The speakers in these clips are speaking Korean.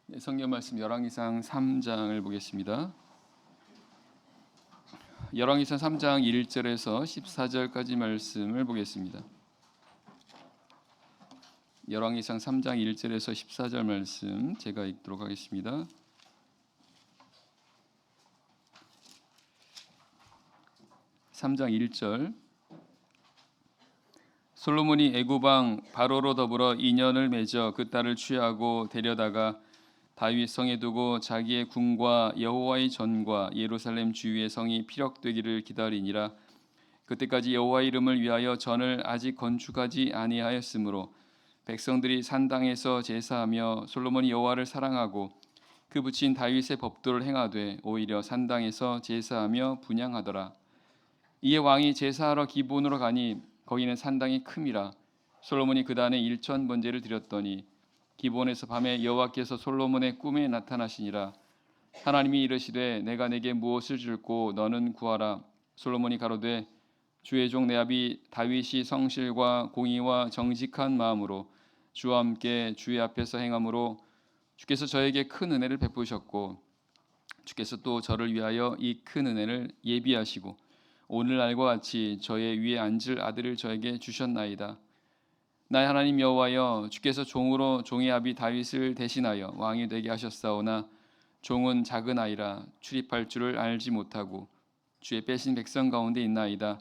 네, 성경 말씀 열왕기상 3장을 보겠습니다. 열왕기상 3장 1절에서 14절까지 말씀을 보겠습니다. 열왕기상 3장 1절에서 14절 말씀 제가 읽도록 하겠습니다. (3장 1절) 솔로몬이 애굽 왕 바로로 더불어 인연을 맺어 그 딸을 취하고 데려다가 다윗 성에 두고 자기의 궁과 여호와의 전과 예루살렘 주위의 성이 피력되기를 기다리니라. 그때까지 여호와의 이름을 위하여 전을 아직 건축하지 아니하였으므로 백성들이 산당에서 제사하며 솔로몬이 여호와를 사랑하고 그 붙인 다윗의 법도를 행하되 오히려 산당에서 제사하며 분향하더라. 이에 왕이 제사하러 기브온으로 가니 거기는 산당이 큼이라. 솔로몬이 그 단에 1,000번제를 드렸더니 기브온에서 밤에 여호와께서 솔로몬의 꿈에 나타나시니라. 하나님이 이르시되 내가 내게 무엇을 줄고 너는 구하라. 솔로몬이 가로되 주의 종 내 아비 다윗이 성실과 공의와 정직한 마음으로 주와 함께 주의 앞에서 행함으로 주께서 저에게 큰 은혜를 베푸셨고 주께서 또 저를 위하여 이 큰 은혜를 예비하시고 오늘날과 같이 저의 위에 앉을 아들을 저에게 주셨나이다. 나의 하나님 여호와여, 주께서 종으로 종의 아비 다윗을 대신하여 왕이 되게 하셨사오나 종은 작은 아이라 출입할 줄을 알지 못하고 주의 빼신 백성 가운데 있나이다.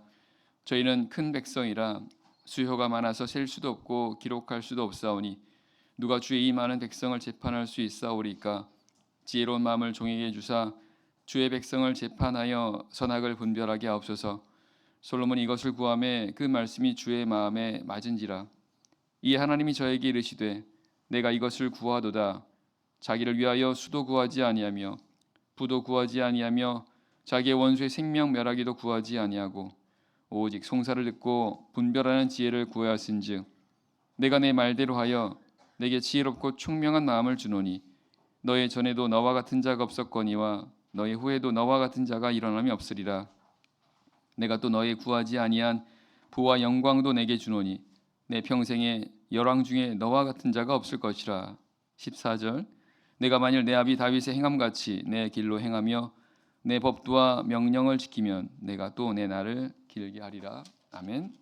저희는 큰 백성이라 수효가 많아서 셀 수도 없고 기록할 수도 없사오니 누가 주의 이 많은 백성을 재판할 수 있사오리까? 지혜로운 마음을 종에게 주사 주의 백성을 재판하여 선악을 분별하게 하옵소서. 솔로몬이 이것을 구하매 그 말씀이 주의 마음에 맞은지라. 이에 하나님이 저에게 이르시되 내가 이것을 구하도다. 자기를 위하여 수도 구하지 아니하며 부도 구하지 아니하며 자기의 원수의 생명 멸하기도 구하지 아니하고 오직 송사를 듣고 분별하는 지혜를 구하였은즉 내가 내 말대로 하여 내게 지혜롭고 총명한 마음을 주노니 너의 전에도 너와 같은 자가 없었거니와 너의 후에도 너와 같은 자가 일어남이 없으리라. 내가 또 너의 구하지 아니한 부와 영광도 내게 주노니 내 평생에 열왕 중에 너와 같은 자가 없을 것이라. 14절 내가 만일 내 아비 다윗의 행함같이 내 길로 행하며 내 법도와 명령을 지키면 내가 또 내 날을 길게 하리라. 아멘.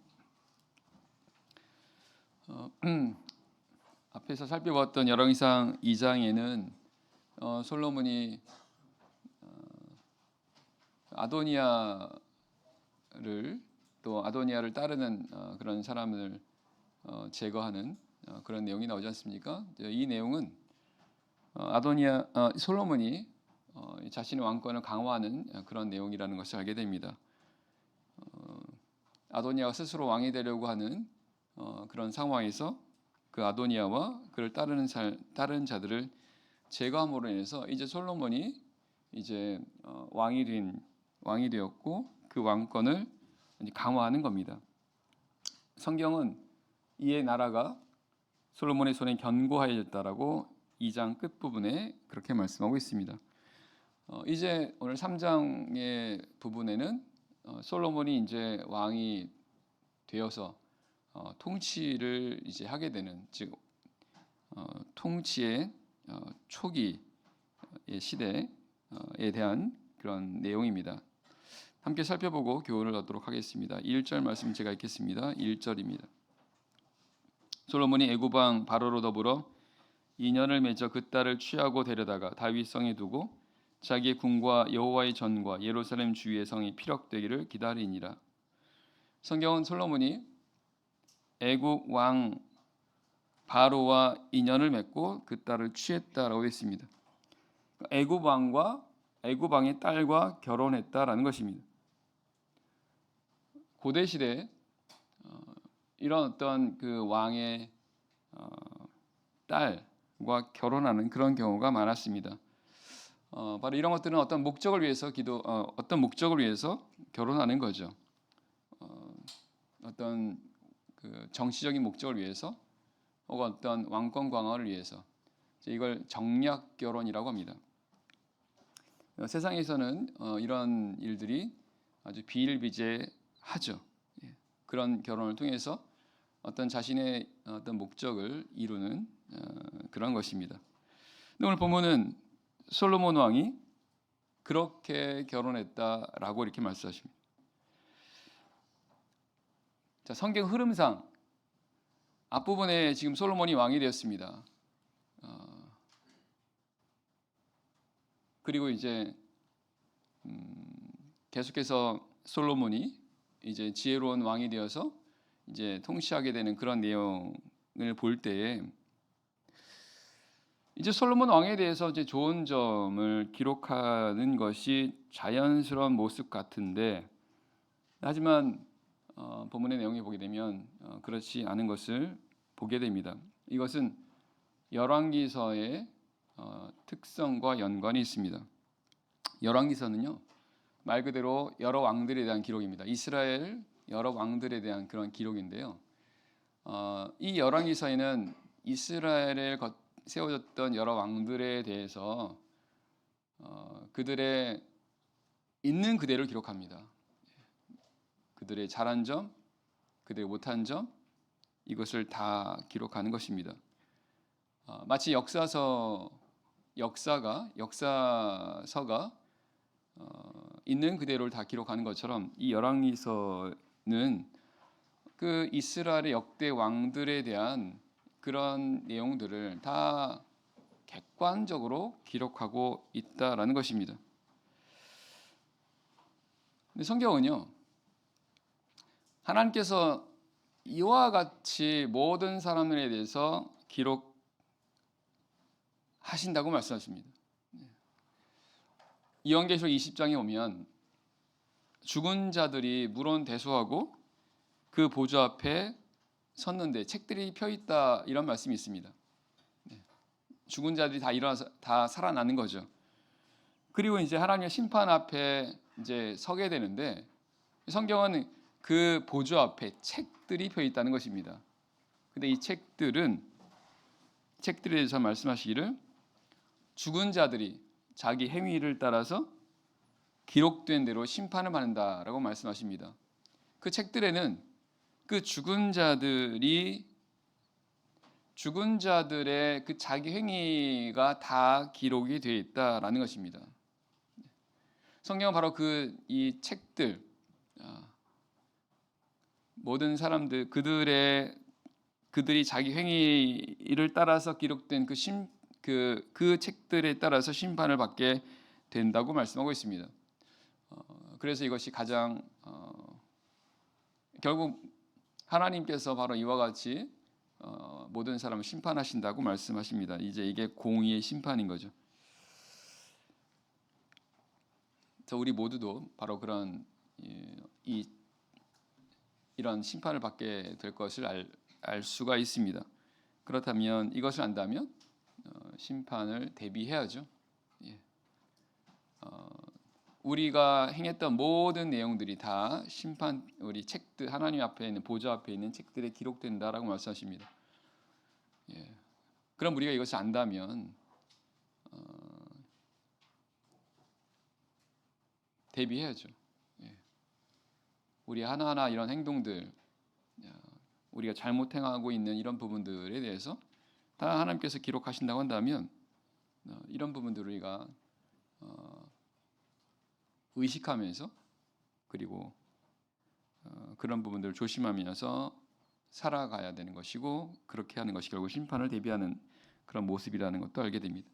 앞에서 살펴봤던 열왕기상 2장에는 솔로몬이 아도니아를 또 아도니아를 따르는 그런 사람을 제거하는 그런 내용이 나오지 않습니까? 이 내용은 솔로몬이 자신의 왕권을 강화하는 그런 내용이라는 것을 알게 됩니다. 아도니아가 스스로 왕이 되려고 하는 그런 상황에서 그 아도니아와 그를 따르는 자들을 제거함으로 인해서 이제 솔로몬이 이제 왕이 되었고 그 왕권을 강화하는 겁니다. 성경은 이에 나라가 솔로몬의 손에 견고하여졌다라고 2장 끝부분에 그렇게 말씀하고 있습니다. 이제 오늘 3장의 부분에는 솔로몬이 이제 왕이 되어서 통치를 이제 하게 되는, 즉 통치의 초기의 시대에 대한 그런 내용입니다. 함께 살펴보고 교훈을 얻도록 하겠습니다. 1절 말씀 제가 읽겠습니다. 1절입니다. 솔로몬이 애굽 왕 바로로 더불어 인연을 맺어 그 딸을 취하고 데려다가 다윗 성에 두고 자기의 궁과 여호와의 전과 예루살렘 주위의 성이 피력되기를 기다리니라. 성경은 솔로몬이 애굽 왕 바로와 인연을 맺고 그 딸을 취했다라고 했습니다. 애굽 왕과 애굽 왕의 딸과 결혼했다라는 것입니다. 고대 시대에 이런 어떤 그 왕의 딸과 결혼하는 그런 경우가 많았습니다. 바로 이런 것들은 어떤 목적을 위해서 결혼하는 거죠. 어떤 그 정치적인 목적을 위해서 혹은 어떤 왕권 강화를 위해서 이걸 정략 결혼이라고 합니다. 세상에서는 이런 일들이 아주 비일비재하죠. 그런 결혼을 통해서 어떤 자신의 어떤 목적을 이루는 그런 것입니다. 오늘 보면은 솔로몬 왕이 그렇게 결혼했다라고 이렇게 말씀하십니다. 자, 성경 흐름상 앞부분에 지금 솔로몬이 왕이 되었습니다. 그리고 이제 계속해서 솔로몬이 이제 지혜로운 왕이 되어서 이제 통치하게 되는 그런 내용을 볼 때에 이제 솔로몬 왕에 대해서 이제 좋은 점을 기록하는 것이 자연스러운 모습 같은데, 하지만 본문의 내용을 보게 되면 그렇지 않은 것을 보게 됩니다. 이것은 열왕기서의 특성과 연관이 있습니다. 열왕기서는요, 말 그대로 여러 왕들에 대한 기록입니다. 이스라엘 여러 왕들에 대한 그런 기록인데요. 이 열왕기서에는 이스라엘에 세워졌던 여러 왕들에 대해서 그들의 있는 그대로 기록합니다. 그들의 잘한 점, 그들의 못한 점, 이것을 다 기록하는 것입니다. 마치 역사서가 있는 그대로를 다 기록하는 것처럼 이 열왕기서는 그 이스라엘의 역대 왕들에 대한 그런 내용들을 다 객관적으로 기록하고 있다라는 것입니다. 근데 성경은요, 하나님께서 이와 같이 모든 사람들에 대해서 기록하신다고 말씀하십니다. 요한계시록 20장에 오면 죽은 자들이 물론대소하고 그 보좌 앞에 섰는데 책들이 펴 있다, 이런 말씀이 있습니다. 죽은 자들이 다 일어나서 다 살아나는 거죠. 그리고 이제 하나님의 심판 앞에 이제 서게 되는데, 성경은 그 보좌 앞에 책들이 펴 있다는 것입니다. 근데 이 책들에 대해서 말씀하시기를 죽은 자들이 자기 행위를 따라서 기록된 대로 심판을 받는다라고 말씀하십니다. 그 책들에는 그 죽은 자들의 그 자기 행위가 다 기록이 되어 있다라는 것입니다. 성경은 바로 이 책들, 모든 사람들 그들이 자기 행위를 따라서 기록된 그 책들에 따라서 심판을 받게 된다고 말씀하고 있습니다. 그래서 이것이 가장 결국 하나님께서 바로 이와 같이 모든 사람을 심판하신다고 말씀하십니다. 이제 이게 공의의 심판인 거죠. 그래서 우리 모두도 바로 그런 이런 심판을 받게 될 것을 알 수가 있습니다. 그렇다면 이것을 안다면 심판을 대비해야죠. 우리가 행했던 모든 내용들이 다 우리 책들, 하나님 앞에 있는 보좌 앞에 있는 책들에 기록된다라고 말씀하십니다. 그럼 우리가 이것을 안다면 대비해야죠. 우리 하나하나 이런 행동들, 우리가 잘못 행하고 있는 이런 부분들에 대해서 다 하나님께서 기록하신다고 한다면 이런 부분들을 우리가 의식하면서, 그리고 그런 부분들을 조심하면서 살아가야 되는 것이고, 그렇게 하는 것이 결국 심판을 대비하는 그런 모습이라는 것도 알게 됩니다.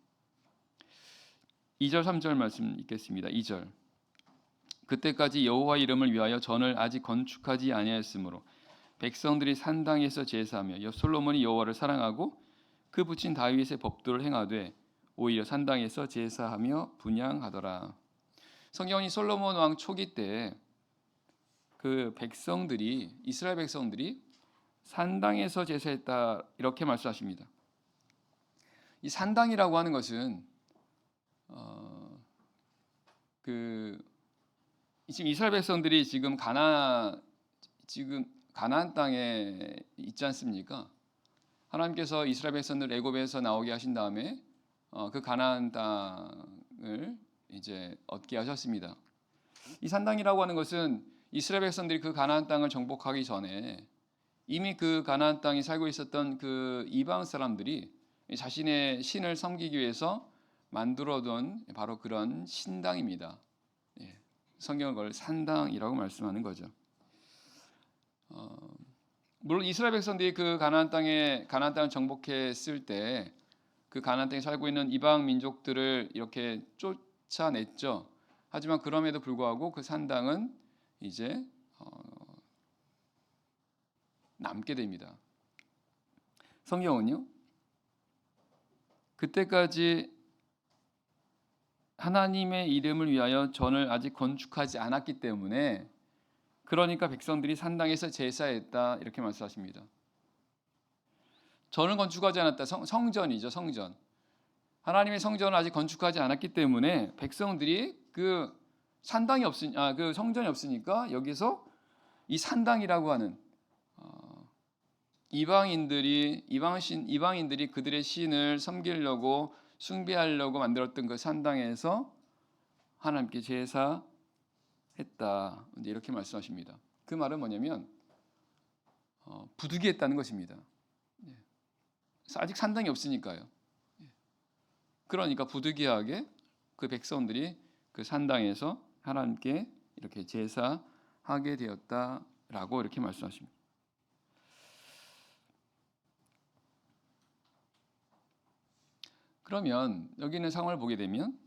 2절 3절 말씀 읽겠습니다. 2절, 그때까지 여호와 이름을 위하여 전을 아직 건축하지 아니하였으므로 백성들이 산당에서 제사하며 솔로몬이 여호와를 사랑하고 그 붙인 다윗의 법도를 행하되 오히려 산당에서 제사하며 분향하더라. 성경이 솔로몬 왕 초기 때 그 이스라엘 백성들이 산당에서 제사했다, 이렇게 말씀하십니다. 이 산당이라고 하는 것은 지금 이스라엘 백성들이 지금 가나안 땅에 있지 않습니까? 하나님께서 이스라엘 백성들 애굽에서 나오게 하신 다음에 그 가나안 땅을 이제 얻게 하셨습니다. 이 산당이라고 하는 것은 이스라엘 백성들이 그 가나안 땅을 정복하기 전에 이미 그 가나안 땅에 살고 있었던 그 이방 사람들이 자신의 신을 섬기기 위해서 만들어둔 바로 그런 신당입니다. 성경을 그걸 산당이라고 말씀하는 거죠. 물론 이스라엘 백성들이 그 가나안 땅을 정복했을 때 그 가나안 땅에 살고 있는 이방 민족들을 이렇게 쫓아냈죠. 하지만 그럼에도 불구하고 그 산당은 이제 남게 됩니다. 성경은요, 그때까지 하나님의 이름을 위하여 전을 아직 건축하지 않았기 때문에, 그러니까 백성들이 산당에서 제사했다 이렇게 말씀하십니다. 전을 건축하지 않았다. 성전이죠, 성전. 하나님의 성전을 아직 건축하지 않았기 때문에 백성들이 그 그 성전이 없으니까 여기서 이 산당이라고 하는 이방인들이 그들의 신을 섬기려고 숭배하려고 만들었던 그 산당에서 하나님께 제사했다. 이렇게 말씀하십니다. 그 말은 뭐냐면 부득이했다는 것입니다. 아직 산당이 없으니까요. 그러니까 부득이하게 그 백성들이 그 산당에서 하나님께 이렇게 제사하게 되었다라고 이렇게 말씀하십니다. 그러면 여기 있는 상황을 보게 되면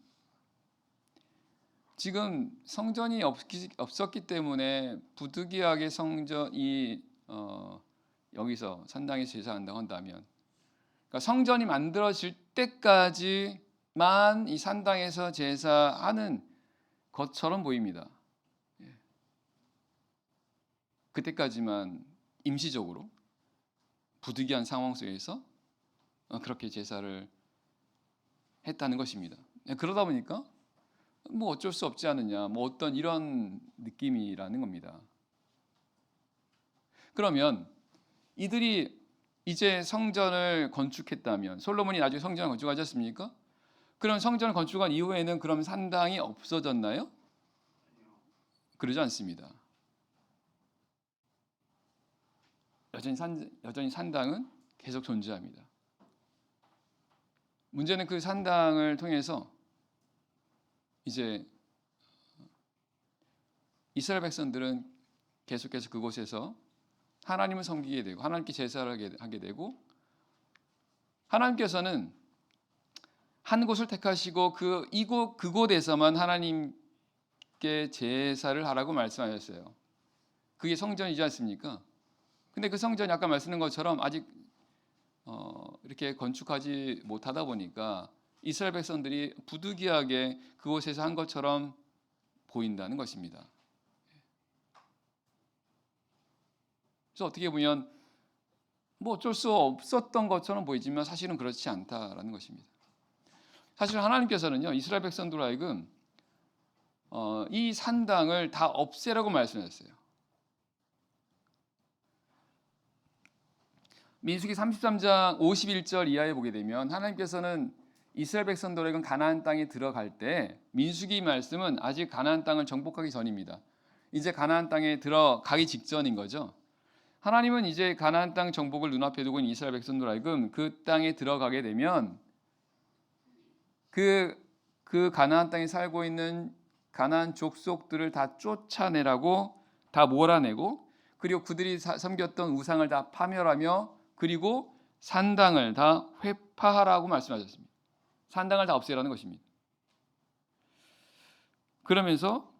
지금 성전이 없었기 때문에 부득이하게 성전이 여기서 산당에서 제사한다고 한다면, 그러니까 성전이 만들어질 때까지만 이 산당에서 제사하는 것처럼 보입니다. 그때까지만 임시적으로 부득이한 상황 속에서 그렇게 제사를 했다는 것입니다. 그러다 보니까 뭐 어쩔 수 없지 않느냐, 뭐 어떤 이런 느낌이라는 겁니다. 그러면 이들이 이제 성전을 건축했다면, 솔로몬이 나중에 성전을 건축하지 않습니까? 그럼 성전을 건축한 이후에는 그럼 산당이 없어졌나요? 그러지 않습니다. 여전히 산당은 계속 존재합니다. 문제는 그 산당을 통해서 이제 이스라엘 백성들은 계속해서 그곳에서 하나님을 섬기게 되고 하나님께 제사를 하게 되고, 하나님께서는 한 곳을 택하시고 그곳에서만 하나님께 제사를 하라고 말씀하셨어요. 그게 성전이지 않습니까? 근데 그 성전이 아까 말씀드린 것처럼 아직 이렇게 건축하지 못하다 보니까 이스라엘 백성들이 부득이하게 그곳에서 한 것처럼 보인다는 것입니다. 그래서 어떻게 보면 뭐 어쩔 수 없었던 것처럼 보이지만 사실은 그렇지 않다라는 것입니다. 사실 하나님께서는요, 이스라엘 백성들로 하여금 이 산당을 다 없애라고 말씀하셨어요. 민수기 33장 51절 이하에 보게 되면 하나님께서는 이스라엘 백성들에게 가나안 땅에 들어갈 때, 민수기 말씀은 아직 가나안 땅을 정복하기 전입니다. 이제 가나안 땅에 들어가기 직전인 거죠. 하나님은 이제 가나안 땅 정복을 눈앞에 두고 있는 이스라엘 백성들 하여금 그 땅에 들어가게 되면 그 가나안 땅에 살고 있는 가나안 족속들을 다 쫓아내라고, 다 몰아내고, 그리고 그들이 섬겼던 우상을 다 파멸하며, 그리고 산당을 다 회파하라고 말씀하셨습니다. 산당을 다 없애라는 것입니다. 그러면서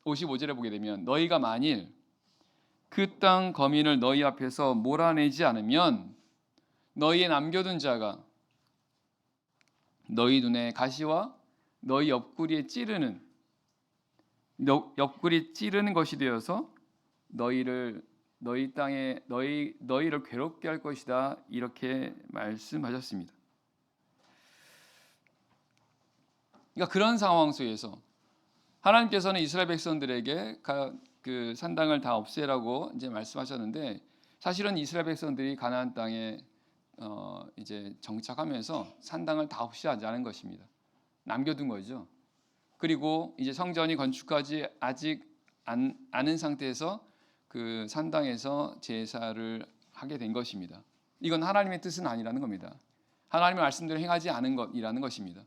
55절에 보게 되면 너희가 만일 그 땅 거민을 너희 앞에서 몰아내지 않으면 너희의 남겨둔 자가 너희 눈에 가시와 너희 옆구리에 찌르는 것이 되어서 너희를 괴롭게 할 것이다, 이렇게 말씀하셨습니다. 그러니까 그런 상황 속에서 하나님께서는 이스라엘 백성들에게 그 산당을 다 없애라고 이제 말씀하셨는데, 사실은 이스라엘 백성들이 가나안 땅에 이제 정착하면서 산당을 다 없애지 않은 것입니다. 남겨둔 거죠. 그리고 이제 성전이 건축하지 아직 않은 상태에서 그 산당에서 제사를 하게 된 것입니다. 이건 하나님의 뜻은 아니라는 겁니다. 하나님의 말씀대로 행하지 않은 것이라는 것입니다.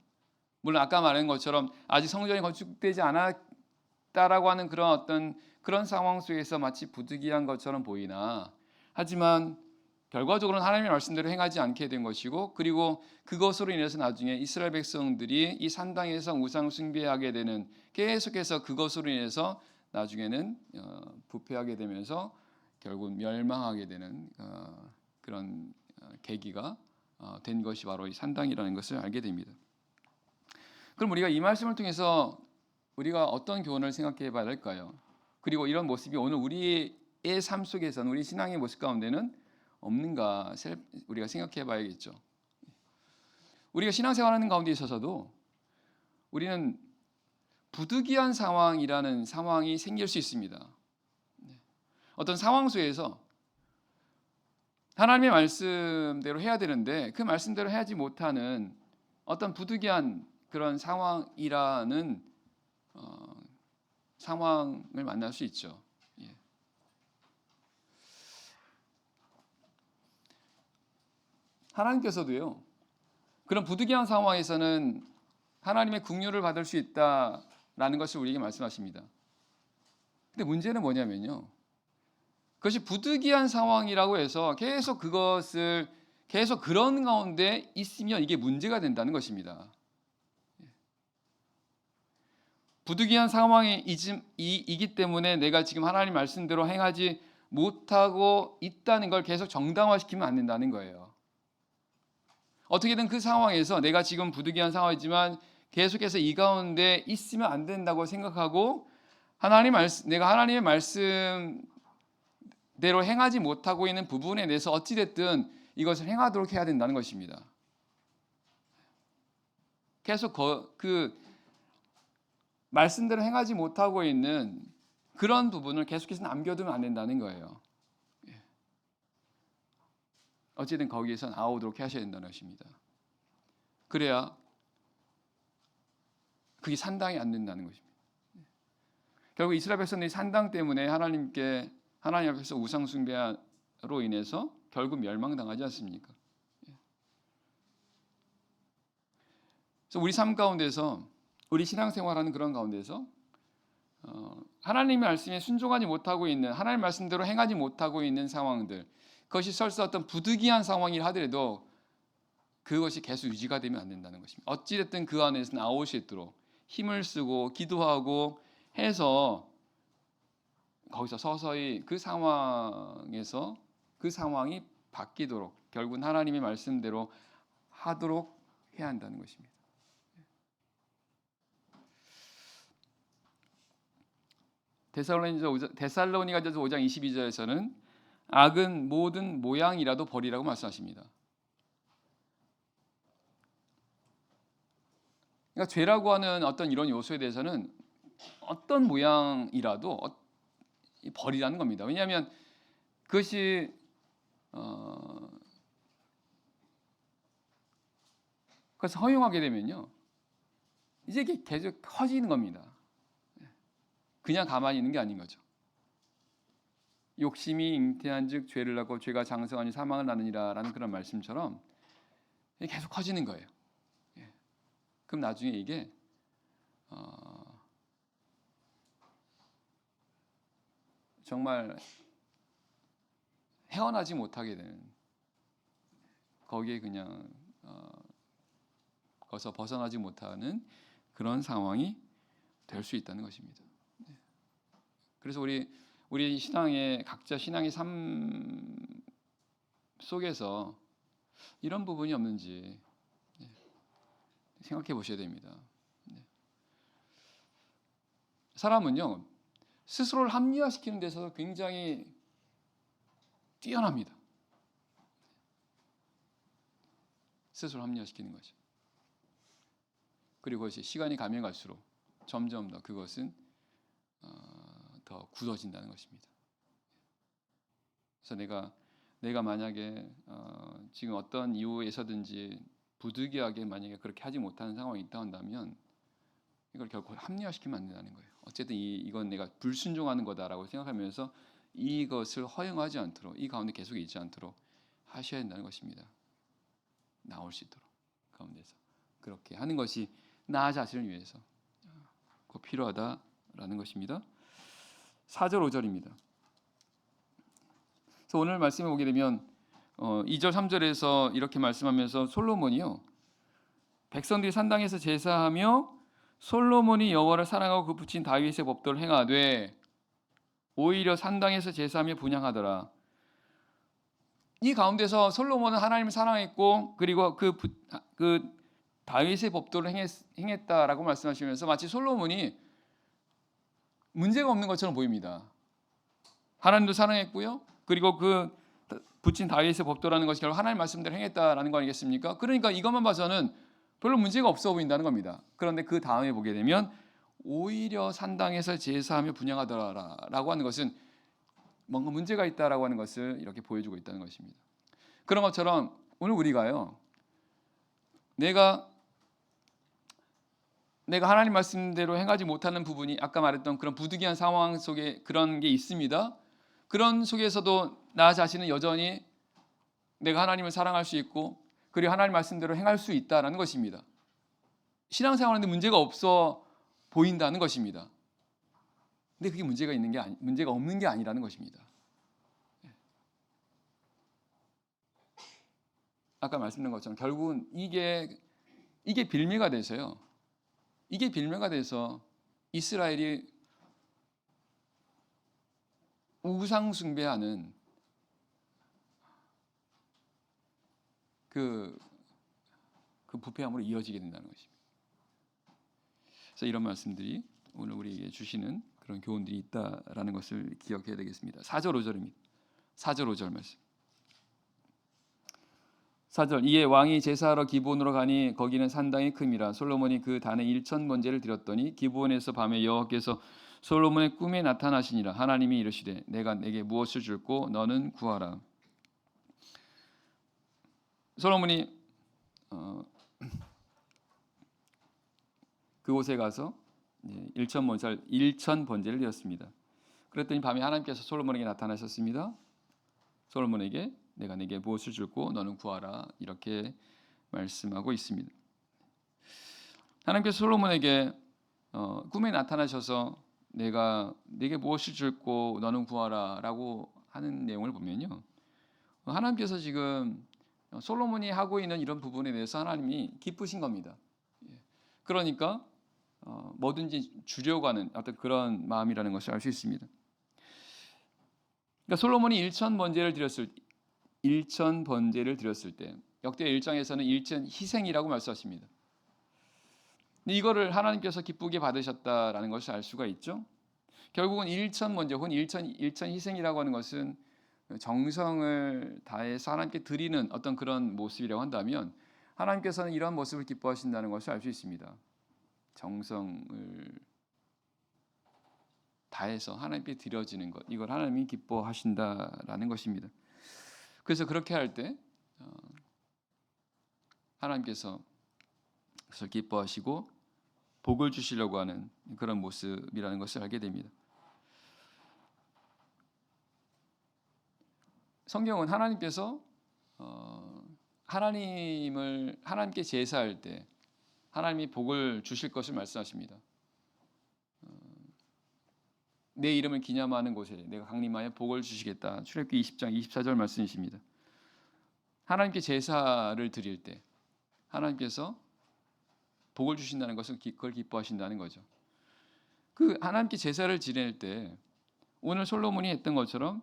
물론 아까 말한 것처럼 아직 성전이 건축되지 않았다라고 하는 그런 상황 속에서 마치 부득이한 것처럼 보이나, 하지만 결과적으로는 하나님의 말씀대로 행하지 않게 된 것이고, 그리고 그것으로 인해서 나중에 이스라엘 백성들이 이 산당에서 우상 숭배하게 되는, 계속해서 그것으로 인해서 나중에는 부패하게 되면서 결국 멸망하게 되는 그런 계기가 된 것이 바로 이 산당이라는 것을 알게 됩니다. 그럼 우리가 이 말씀을 통해서 우리가 어떤 교훈을 생각해 봐야 할까요? 그리고 이런 모습이 오늘 우리의 삶 속에서는, 우리 신앙의 모습 가운데는 없는가 우리가 생각해 봐야겠죠. 우리가 신앙생활하는 가운데 있어서도 우리는 부득이한 상황이라는 상황이 생길 수 있습니다. 어떤 상황 속에서 하나님의 말씀대로 해야 되는데 그 말씀대로 하지 못하는 어떤 부득이한 그런 상황이라는 상황을 만날 수 있죠. 예. 하나님께서도요, 그런 부득이한 상황에서는 하나님의 긍휼을 받을 수 있다라는 것을 우리에게 말씀하십니다. 근데 문제는 뭐냐면요, 그것이 부득이한 상황이라고 해서 계속 그런 가운데 있으면 이게 문제가 된다는 것입니다. 부득이한 상황이기 때문에 내가 지금 하나님 말씀대로 행하지 못하고 있다는 걸 계속 정당화시키면 안 된다는 거예요. 어떻게든 그 상황에서 내가 지금 부득이한 상황이지만 계속해서 이 가운데 있으면 안 된다고 생각하고 내가 하나님의 말씀대로 행하지 못하고 있는 부분에 대해서 어찌됐든 이것을 행하도록 해야 된다는 것입니다. 계속 그 말씀대로 행하지 못하고 있는 그런 부분을 계속해서 남겨두면 안 된다는 거예요. 어쨌든 거기에서 나오도록 하셔야 된다는 것입니다. 그래야 그게 산당이 안 된다는 것입니다. 결국 이스라엘 백성들이 산당 때문에 하나님 앞에서 우상 숭배로 인해서 결국 멸망당하지 않습니까? 그래서 우리 삶 가운데서, 우리 신앙생활하는 그런 가운데서 하나님의 말씀에 순종하지 못하고 있는, 하나님 말씀대로 행하지 못하고 있는 상황들, 그것이 설사 어떤 부득이한 상황이라 하더라도 그것이 계속 유지가 되면 안 된다는 것입니다. 어찌됐든 그 안에서 나올 수 있도록 힘을 쓰고 기도하고 해서 거기서 서서히 그 상황에서 그 상황이 바뀌도록, 결국은 하나님의 말씀대로 하도록 해야 한다는 것입니다. 데살로니가전서 5장 22절에서는 악은 모든 모양이라도 버리라고 말씀하십니다. 그러니까 죄라고 하는 어떤 이런 요소에 대해서는 어떤 모양이라도 버리라는 겁니다. 왜냐하면 그것이 그래서 허용하게 되면요, 이제 이게 계속 커지는 겁니다. 그냥 가만히 있는 게 아닌 거죠. 욕심이 잉태한즉 죄를 낳고 죄가 장성하니 사망을 낳느니라라는 그런 말씀처럼 계속 커지는 거예요. 그럼 나중에 이게 정말 헤어나지 못하게 되는, 거기에 그냥 거기서 벗어나지 못하는 그런 상황이 될 수 있다는 것입니다. 그래서 우리 신앙의 각자 신앙의 삶 속에서 이런 부분이 없는지 생각해 보셔야 됩니다. 사람은요, 스스로를 합리화시키는 데서 굉장히 뛰어납니다. 스스로 합리화시키는 거죠. 그리고 그것이 시간이 가면 갈수록 점점 더 그것은 더 굳어진다는 것입니다. 그래서 내가 만약에 지금 어떤 이유에서든지 부득이하게 만약에 그렇게 하지 못하는 상황이 있다 한다면 이걸 결코 합리화시키면 안 된다는 거예요. 어쨌든 이건 내가 불순종하는 거다라고 생각하면서 이것을 허용하지 않도록, 이 가운데 계속 있지 않도록 하셔야 한다는 것입니다. 나올 수 있도록 가운데서 그렇게 하는 것이 나 자신을 위해서 꼭 필요하다라는 것입니다. 4절 5절입니다. 그래서 오늘 말씀에 보게 되면 2절 3절에서 이렇게 말씀하면서 솔로몬이요 백성들이 산당에서 제사하며 솔로몬이 여호와를 사랑하고 그 붙인 다윗의 법도를 행하되 오히려 산당에서 제사하며 분향하더라. 이 가운데서 솔로몬은 하나님을 사랑했고 그리고 그 다윗의 법도를 행했다라고 말씀하시면서 마치 솔로몬이 문제가 없는 것처럼 보입니다. 하나님도 사랑했고요. 그리고 그 붙인 다윗의 법도라는 것이 결국 하나님 말씀대로 행했다라는 거 아니겠습니까? 그러니까 이것만 봐서는 별로 문제가 없어 보인다는 겁니다. 그런데 그 다음에 보게 되면 오히려 산당에서 제사하며 분향하더라라고 하는 것은 뭔가 문제가 있다라고 하는 것을 이렇게 보여주고 있다는 것입니다. 그런 것처럼 오늘 우리가요, 내가 하나님 말씀대로 행하지 못하는 부분이 아까 말했던 그런 부득이한 상황 속에 그런 게 있습니다. 그런 속에서도 나 자신은 여전히 내가 하나님을 사랑할 수 있고 그리고 하나님 말씀대로 행할 수 있다라는 것입니다. 신앙생활하는데 문제가 없어 보인다는 것입니다. 근데 그게 문제가 없는 게 아니라는 것입니다. 아까 말씀드린 것처럼 결국은 이게 빌미가 돼서요. 이게 빌미가 돼서 이스라엘이 우상 숭배하는 그 부패함으로 이어지게 된다는 것입니다. 그래서 이런 말씀들이 오늘 우리에게 주시는 그런 교훈들이 있다라는 것을 기억해야 되겠습니다. 4절 5절입니다. 4절 5절 말씀. 4절 이에 왕이 제사하러 기브온으로 가니 거기는 산당이 큼이라 솔로몬이 그 단에 1천 번제를 드렸더니 기브온에서 밤에 여호와께서 솔로몬의 꿈에 나타나시니라. 하나님이 이르시되 내가 내게 무엇을 줄고 너는 구하라. 솔로몬이 그곳에 가서 1천 번제를 드렸습니다. 그랬더니 밤에 하나님께서 솔로몬에게 나타나셨습니다. 솔로몬에게 내가 내게 무엇을 줄고 너는 구하라 이렇게 말씀하고 있습니다. 하나님께서 솔로몬에게 꿈에 나타나셔서 내가 내게 무엇을 줄고 너는 구하라라고 하는 내용을 보면요, 하나님께서 지금 솔로몬이 하고 있는 이런 부분에 대해서 하나님이 기쁘신 겁니다. 그러니까 뭐든지 주려고 하는 어떤 그런 마음이라는 것을 알 수 있습니다. 그러니까 솔로몬이 1천 번제를 드렸을 때 역대 1장에서는 1천 희생이라고 말씀하십니다. 이거를 하나님께서 기쁘게 받으셨다라는 것을 알 수가 있죠. 결국은 1천 번제 혹은 1천 희생이라고 하는 것은 정성을 다해서 하나님께 드리는 어떤 그런 모습이라고 한다면 하나님께서는 이런 모습을 기뻐하신다는 것을 알 수 있습니다. 정성을 다해서 하나님께 드려지는 것, 이걸 하나님이 기뻐하신다라는 것입니다. 그래서 그렇게 할 때 하나님께서 그것을 기뻐하시고 복을 주시려고 하는 그런 모습이라는 것을 알게 됩니다. 성경은 하나님께서 하나님께 제사할 때 하나님이 복을 주실 것을 말씀하십니다. 내 이름을 기념하는 곳에 내가 강림하여 복을 주시겠다. 출애굽기 20장 24절 말씀이십니다. 하나님께 제사를 드릴 때 하나님께서 복을 주신다는 것은 그걸 기뻐하신다는 거죠. 그 하나님께 제사를 지낼 때 오늘 솔로몬이 했던 것처럼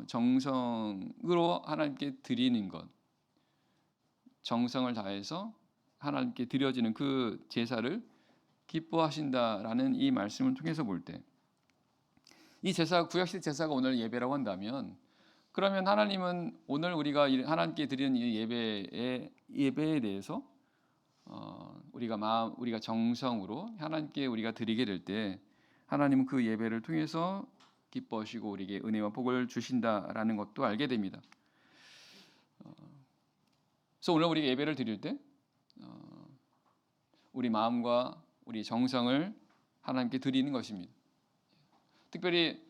정성으로 하나님께 드리는 것, 정성을 다해서 하나님께 드려지는 그 제사를 기뻐하신다라는 이 말씀을 통해서 볼 때, 이 제사가 구약시대 제사가 오늘 예배라고 한다면, 그러면 하나님은 오늘 우리가 하나님께 드리는 이 예배에 대해서 우리가 정성으로 하나님께 우리가 드리게 될 때 하나님은 그 예배를 통해서 기뻐하시고 우리에게 은혜와 복을 주신다라는 것도 알게 됩니다. 그래서 오늘 우리가 예배를 드릴 때 우리 마음과 우리 정성을 하나님께 드리는 것입니다. 특별히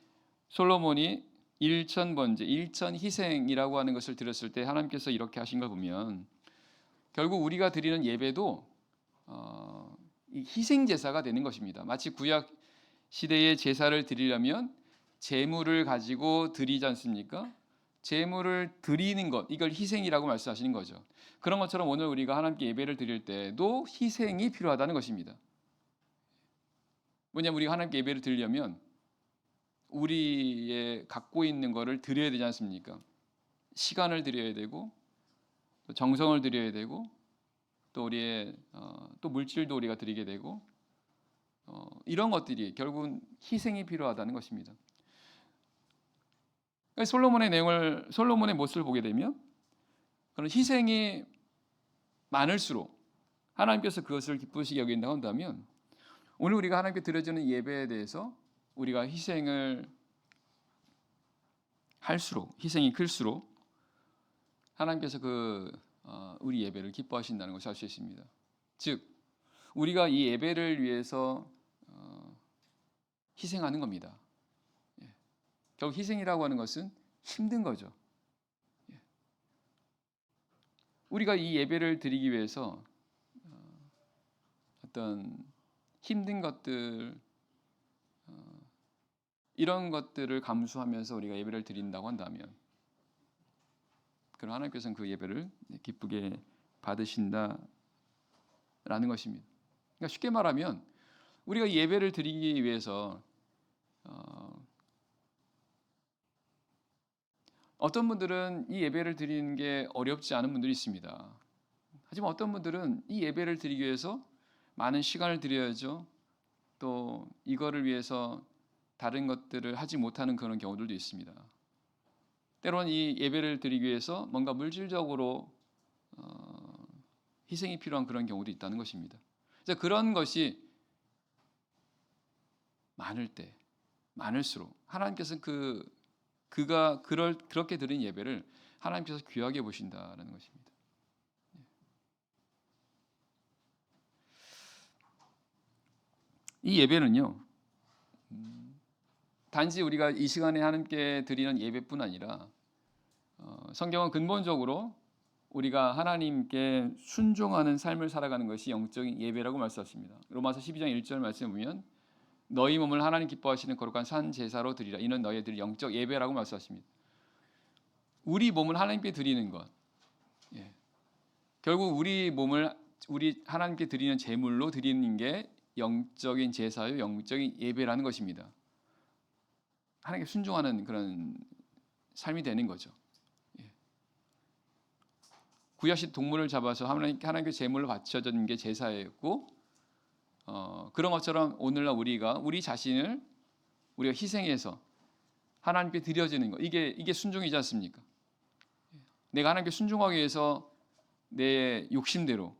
솔로몬이 일천 번제, 일천 희생이라고 하는 것을 들었을 때 하나님께서 이렇게 하신 걸 보면 결국 우리가 드리는 예배도 이 희생 제사가 되는 것입니다. 마치 구약 시대의 제사를 드리려면 제물을 가지고 드리지 않습니까? 제물을 드리는 것, 이걸 희생이라고 말씀하시는 거죠. 그런 것처럼 오늘 우리가 하나님께 예배를 드릴 때도 희생이 필요하다는 것입니다. 뭐냐면 우리가 하나님께 예배를 드리려면 우리의 갖고 있는 것을 드려야 되지 않습니까? 시간을 드려야 되고 또 정성을 드려야 되고 또 우리의 또 물질도 우리가 드리게 되고 이런 것들이 결국은 희생이 필요하다는 것입니다. 솔로몬의 모습을 보게 되면 그런 희생이 많을수록 하나님께서 그것을 기쁘시게 여긴다고 한다면 오늘 우리가 하나님께 드려지는 예배에 대해서 우리가 희생을 할수록 희생이 클수록 하나님께서 우리 예배를 기뻐하신다는 것을 알 수 있습니다. 즉 우리가 이 예배를 위해서 희생하는 겁니다. 결국 희생이라고 하는 것은 힘든 거죠. 우리가 이 예배를 드리기 위해서 어떤 힘든 것들 이런 것들을 감수하면서 우리가 예배를 드린다고 한다면 그럼 하나님께서는 그 예배를 기쁘게 받으신다라는 것입니다. 그러니까 쉽게 말하면 우리가 이 예배를 드리기 위해서 어떤 분들은 이 예배를 드리는 게 어렵지 않은 분들이 있습니다. 하지만 어떤 분들은 이 예배를 드리기 위해서 많은 시간을 들여야죠. 또 이거를 위해서 다른 것들을 하지 못하는 그런 경우들도 있습니다. 때로는 이 예배를 드리기 위해서 뭔가 물질적으로 희생이 필요한 그런 경우도 있다는 것입니다. 그래서 그런 것이 많을 때 많을수록 하나님께서는 그렇게 드린 예배를 하나님께서 귀하게 보신다라는 것입니다. 이 예배는요, 단지 우리가 이 시간에 하나님께 드리는 예배뿐 아니라 성경은 근본적으로 우리가 하나님께 순종하는 삶을 살아가는 것이 영적인 예배라고 말씀하십니다. 로마서 12장 1절 말씀에 보면 너희 몸을 하나님 기뻐하시는 거룩한 산 제사로 드리라. 이는 너희들이 영적 예배라고 말씀하십니다. 우리 몸을 하나님께 드리는 것, 결국 우리 몸을 우리 하나님께 드리는 제물로 드리는 게 영적인 제사요, 영적인 예배라는 것입니다. 하나님께 순종하는 그런 삶이 되는 거죠. 구약시 동물을 잡아서 하나님께 제물로 바쳐진 게 제사였고, 그런 것처럼 오늘날 우리 자신을 우리가 희생해서 하나님께 드려지는 것, 이게 순종이지 않습니까? 내가 하나님께 순종하기 위해서 내 욕심대로,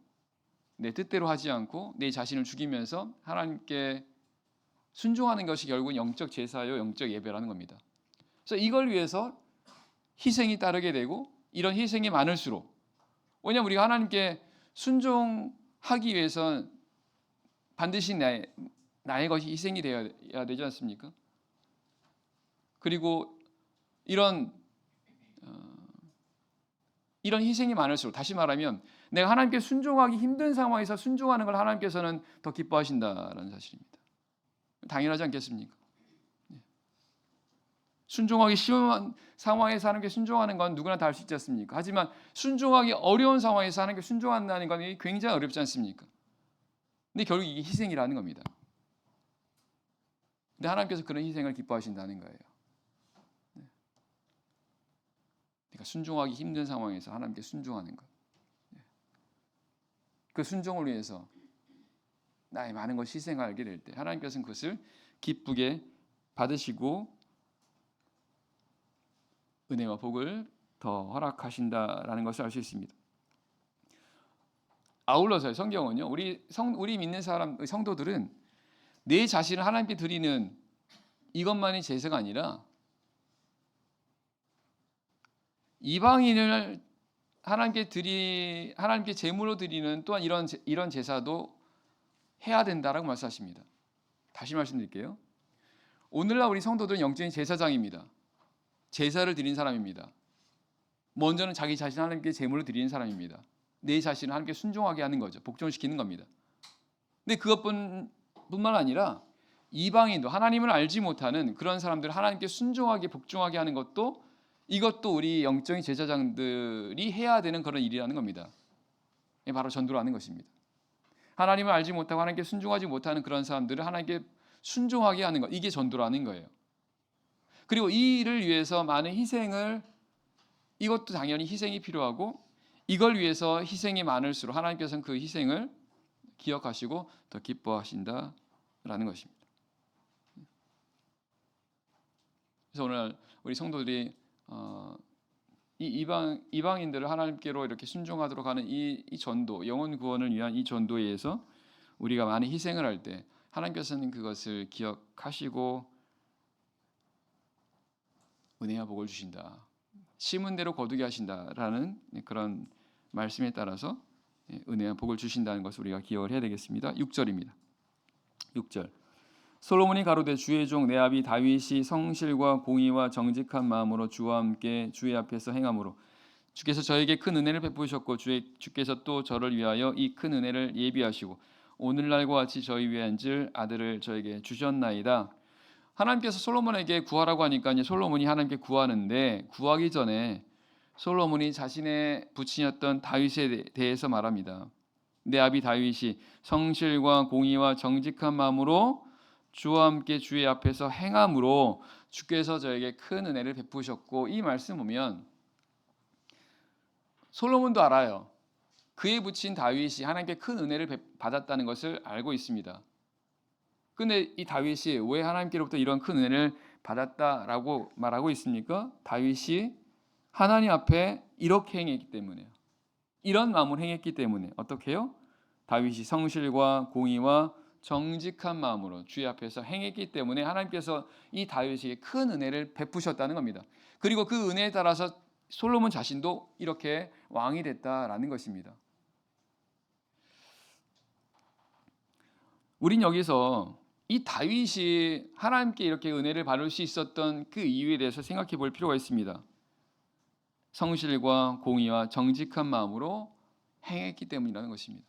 내 뜻대로 하지 않고 내 자신을 죽이면서 하나님께 순종하는 것이 결국은 영적 제사요, 영적 예배라는 겁니다. 그래서 이걸 위해서 희생이 따르게 되고 이런 희생이 많을수록, 왜냐하면 우리가 하나님께 순종하기 위해서 반드시 나의 것이 희생이 되어야 되지 않습니까? 그리고 이런 희생이 많을수록, 다시 말하면 내가 하나님께 순종하기 힘든 상황에서 순종하는 걸 하나님께서는 더 기뻐하신다라는 사실입니다. 당연하지 않겠습니까? 순종하기 쉬운 상황에서 하나님께 순종하는 건 누구나 다 할 수 있지 않습니까? 하지만 순종하기 어려운 상황에서 하나님께 순종한다는 건 굉장히 어렵지 않습니까? 근데 결국 이게 희생이라는 겁니다. 근데 하나님께서 그런 희생을 기뻐하신다는 거예요. 그러니까 순종하기 힘든 상황에서 하나님께 순종하는 것. 그 순종을 위해서 나의 많은 걸 희생하게 될 때 하나님께서는 그것을 기쁘게 받으시고 은혜와 복을 더 허락하신다라는 것을 알 수 있습니다. 아울러서 성경은요, 우리 믿는 성도들은 내 자신을 하나님께 드리는 이것만이 제사가 아니라 이방인을 하나님께 제물로 드리는 또한 이런 제사도 해야 된다라고 말씀하십니다. 다시 말씀드릴게요. 오늘날 우리 성도들은 영적인 제사장입니다. 제사를 드린 사람입니다. 먼저는 자기 자신을 하나님께 제물로 드리는 사람입니다. 내 자신을 하나님께 순종하게 하는 거죠. 복종시키는 겁니다. 근데 그것뿐만 아니라 이방인도 하나님을 알지 못하는 그런 사람들 하나님께 순종하게 복종하게 하는 것도 이것도 우리 영적인 제사장들이 해야 되는 그런 일이라는 겁니다. 이게 바로 전도라는 것입니다. 하나님을 알지 못하고 하나님께 순종하지 못하는 그런 사람들을 하나님께 순종하게 하는 것, 이게 전도라는 거예요. 그리고 이 일을 위해서 많은 희생을, 이것도 당연히 희생이 필요하고 이걸 위해서 희생이 많을수록 하나님께서는 그 희생을 기억하시고 더 기뻐하신다라는 것입니다. 그래서 오늘 우리 성도들이 이 이방인들을 하나님께로 이렇게 순종하도록 하는 이 전도, 영혼 구원을 위한 이 전도에 의해서 우리가 많은 희생을 할 때 하나님께서는 그것을 기억하시고 은혜와 복을 주신다. 심은 대로 거두게 하신다라는 그런 말씀에 따라서 은혜와 복을 주신다는 것을 우리가 기억을 해야 되겠습니다. 6절입니다. 6절. 솔로몬이 가로되 주의 종 내 아비 다윗이 성실과 공의와 정직한 마음으로 주와 함께 주의 앞에서 행함으로 주께서 저에게 큰 은혜를 베푸셨고 주께서 또 저를 위하여 이 큰 은혜를 예비하시고 오늘날과 같이 저희 위에 앉을 아들을 저에게 주셨나이다. 하나님께서 솔로몬에게 구하라고 하니까 이제 솔로몬이 하나님께 구하는데 구하기 전에 솔로몬이 자신의 부친이었던 다윗에 대해서 말합니다. 내 아비 다윗이 성실과 공의와 정직한 마음으로 주와 함께 주의 앞에서 행함으로 주께서 저에게 큰 은혜를 베푸셨고, 이 말씀 보면 솔로몬도 알아요. 그의 부친 다윗이 하나님께 큰 은혜를 받았다는 것을 알고 있습니다. 근데 이 다윗이 왜 하나님께로부터 이런 큰 은혜를 받았다라고 말하고 있습니까? 다윗이 하나님 앞에 이렇게 행했기 때문에요. 이런 마음으로 행했기 때문에. 어떻게 해요? 다윗이 성실과 공의와 정직한 마음으로 주의 앞에서 행했기 때문에 하나님께서 이 다윗에게 큰 은혜를 베푸셨다는 겁니다. 그리고 그 은혜에 따라서 솔로몬 자신도 이렇게 왕이 됐다라는 것입니다. 우린 여기서 이 다윗이 하나님께 이렇게 은혜를 받을 수 있었던 그 이유에 대해서 생각해 볼 필요가 있습니다. 성실과 공의와 정직한 마음으로 행했기 때문이라는 것입니다.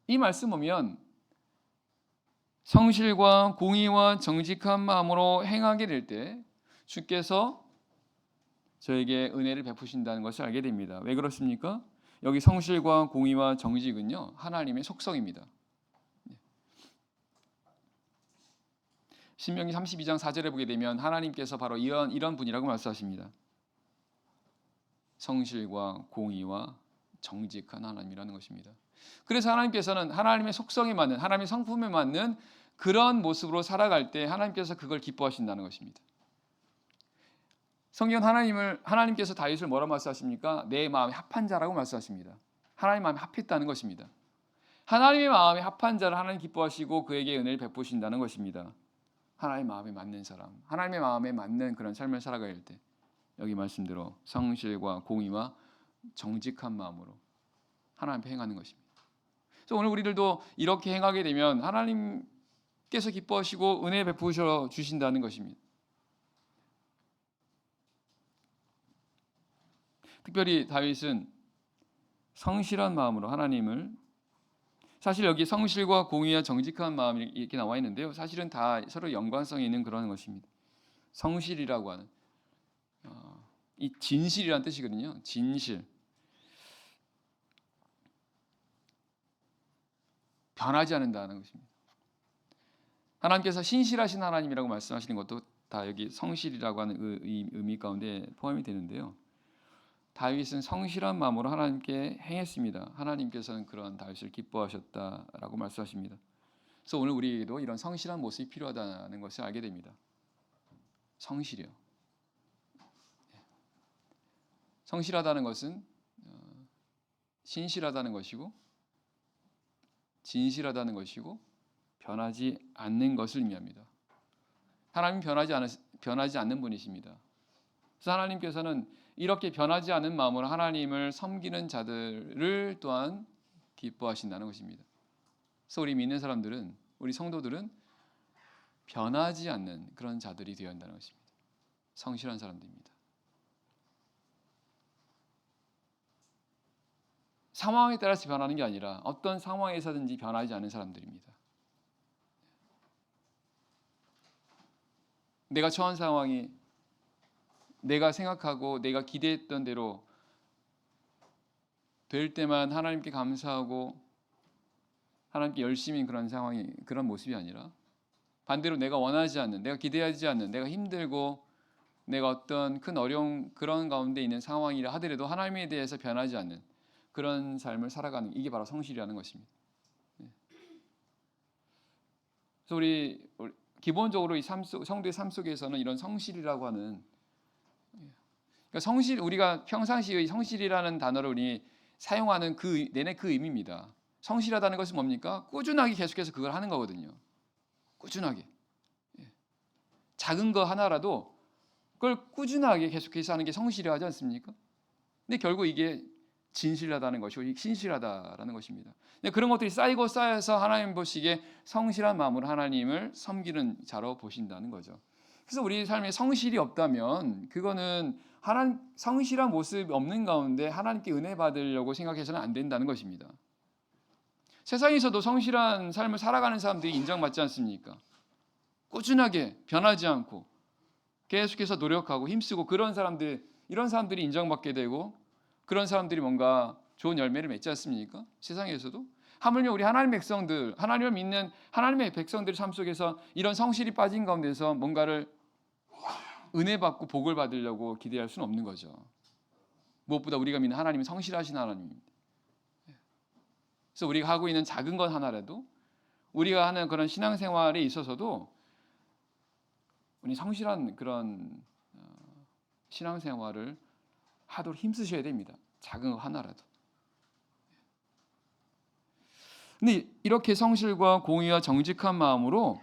이 말씀 보면 성실과 공의와 정직한 마음으로 행하게 될 때 주께서 저에게 은혜를 베푸신다는 것을 알게 됩니다. 왜 그렇습니까? 여기 성실과 공의와 정직은요, 하나님의 속성입니다. 신명기 32장 4절에 보게 되면 하나님께서 바로 이런 분이라고 말씀하십니다. 성실과 공의와 정직한 하나님이라는 것입니다. 그래서 하나님께서는 하나님의 속성에 맞는, 하나님의 성품에 맞는 그런 모습으로 살아갈 때 하나님께서 그걸 기뻐하신다는 것입니다. 성경 하나님께서 다윗을 뭐라고 말씀하십니까? 내 마음에 합한 자라고 말씀하십니다. 하나님 마음에 합했다는 것입니다. 하나님의 마음에 합한 자를 하나님 기뻐하시고 그에게 은혜를 베푸신다는 것입니다. 하나님의 마음에 맞는 사람, 하나님의 마음에 맞는 그런 삶을 살아갈 때 여기 말씀대로 성실과 공의와 정직한 마음으로 하나님 앞에 행하는 것입니다. 그래서 오늘 우리들도 이렇게 행하게 되면 하나님께서 기뻐하시고 은혜 베푸셔 주신다는 것입니다. 특별히 다윗은 성실한 마음으로 하나님을, 사실 여기 성실과 공의와 정직한 마음이 이렇게 나와 있는데요, 사실은 다 서로 연관성이 있는 그런 것입니다. 성실이라고 하는 이 진실이라는 뜻이거든요. 진실. 변하지 않는다는 것입니다. 하나님께서 신실하신 하나님이라고 말씀하시는 것도 다 여기 성실이라고 하는 의미 가운데 포함이 되는데요. 다윗은 성실한 마음으로 하나님께 행했습니다. 하나님께서는 그런 다윗을 기뻐하셨다라고 말씀하십니다. 그래서 오늘 우리에게도 이런 성실한 모습이 필요하다는 것을 알게 됩니다. 성실이요. 성실하다는 것은 신실하다는 것이고 진실하다는 것이고 변하지 않는 것을 의미합니다. 하나님은 변하지 않는 분이십니다. 그래서 하나님께서는 이렇게 변하지 않은 마음으로 하나님을 섬기는 자들을 또한 기뻐하신다는 것입니다. 그래서 우리 믿는 사람들은, 우리 성도들은 변하지 않는 그런 자들이 되어야 한다는 것입니다. 성실한 사람들입니다. 상황에 따라서 변하는 게 아니라 어떤 상황에서든지 변하지 않는 사람들입니다. 내가 처한 상황이 내가 생각하고 내가 기대했던 대로 될 때만 하나님께 감사하고 하나님께 열심인 그런 모습이 아니라 반대로 내가 원하지 않는, 내가 기대하지 않는, 내가 힘들고 내가 어떤 큰 어려움 그런 가운데 있는 상황이라 하더라도 하나님에 대해서 변하지 않는 그런 삶을 살아가는, 이게 바로 성실이라는 것입니다. 그래서 우리 기본적으로 이 성도의 삶 속에서는 이런 성실이라고 하는, 그러니까 우리가 평상시의 성실이라는 단어를 우리 사용하는 내내 그 의미입니다. 성실하다는 것은 뭡니까? 꾸준하게 계속해서 그걸 하는 거거든요. 꾸준하게. 작은 거 하나라도 그걸 꾸준하게 계속해서 하는 게 성실하지 않습니까? 근데 결국 이게 진실하다는 것이고 신실하다라는 것입니다. 근데 그런 것들이 쌓이고 쌓여서 하나님 보시기에 성실한 마음으로 하나님을 섬기는 자로 보신다는 거죠. 그래서 우리 삶에 성실이 없다면 그거는 성실한 모습이 없는 가운데 하나님께 은혜 받으려고 생각해서는 안 된다는 것입니다. 세상에서도 성실한 삶을 살아가는 사람들이 인정받지 않습니까? 꾸준하게 변하지 않고 계속해서 노력하고 힘쓰고 이런 사람들이 인정받게 되고 그런 사람들이 뭔가 좋은 열매를 맺지 않습니까? 세상에서도. 하물며 우리 하나님의 백성들, 하나님을 믿는 하나님의 백성들 삶 속에서 이런 성실이 빠진 가운데서 뭔가를 은혜 받고 복을 받으려고 기대할 수는 없는 거죠. 무엇보다 우리가 믿는 하나님은 성실하신 하나님입니다. 그래서 우리가 하고 있는 작은 것 하나라도 우리가 하는 그런 신앙생활에 있어서도 우리 성실한 그런 신앙생활을 하도록 힘쓰셔야 됩니다. 작은 것 하나라도. 근데 이렇게 성실과 공의와 정직한 마음으로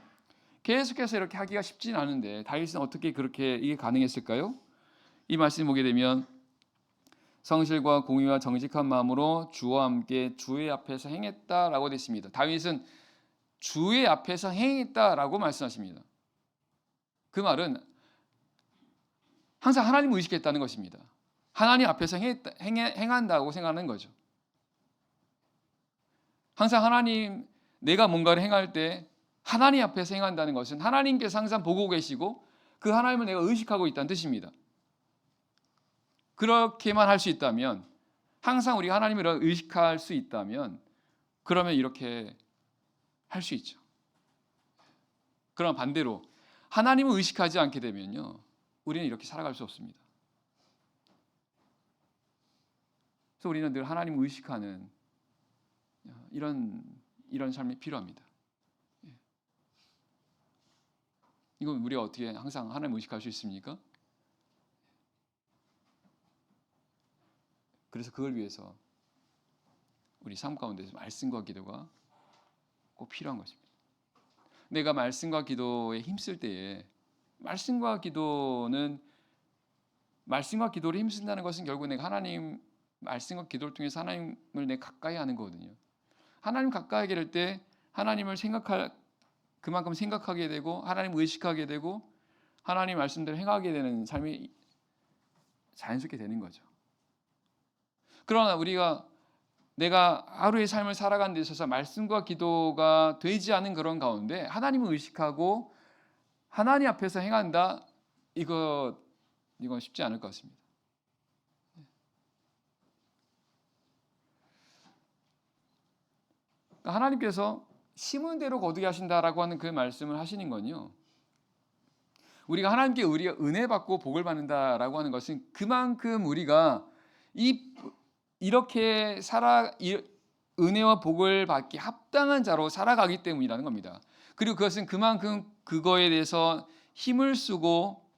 계속해서 이렇게 하기가 쉽지는 않은데 다윗은 어떻게 그렇게 이게 가능했을까요? 이 말씀 보게 되면 성실과 공의와 정직한 마음으로 주와 함께 주의 앞에서 행했다라고 되어 있습니다. 다윗은 주의 앞에서 행했다라고 말씀하십니다. 그 말은 항상 하나님을 의식했다는 것입니다. 하나님 앞에서 행한다고 생각하는 거죠. 항상 내가 뭔가를 행할 때 하나님 앞에서 행한다는 것은 하나님께서 항상 보고 계시고 그 하나님을 내가 의식하고 있다는 뜻입니다. 그렇게만 할 수 있다면, 항상 우리가 하나님을 의식할 수 있다면 그러면 이렇게 할 수 있죠. 그러나 반대로 하나님을 의식하지 않게 되면요, 우리는 이렇게 살아갈 수 없습니다. 그래서 우리는 늘 하나님을 의식하는 이런 삶이 필요합니다. 이건 우리가 어떻게 항상 하나님을 의식할 수 있습니까? 그래서 그걸 위해서 우리 삶 가운데서 말씀과 기도가 꼭 필요한 것입니다. 내가 말씀과 기도에 힘쓸 때에 말씀과 기도를 힘쓴다는 것은 결국 내가 말씀과 기도를 통해서 하나님을 내가 가까이 하는 거거든요. 하나님 가까이 하게 될 때 하나님을 그만큼 생각하게 되고 하나님을 의식하게 되고 하나님 말씀대로 행하게 되는 삶이 자연스럽게 되는 거죠. 그러나 내가 하루의 삶을 살아가는 데 있어서 말씀과 기도가 되지 않은 그런 가운데 하나님을 의식하고 하나님 앞에서 행한다, 이건 쉽지 않을 것 같습니다. 하나님께서 심은 대로 거두게 하신다라고 하는 그 말씀을 하시는 건요, 우리가 하나님께 은혜 받고 복을 받는다라고 하는 것은 그만큼 우리가 이렇게 은혜와 복을 받기 합당한 자로 살아가기 때문이라는 겁니다. 그리고 그것은 그만큼 그거에 대해서 힘을 쓰고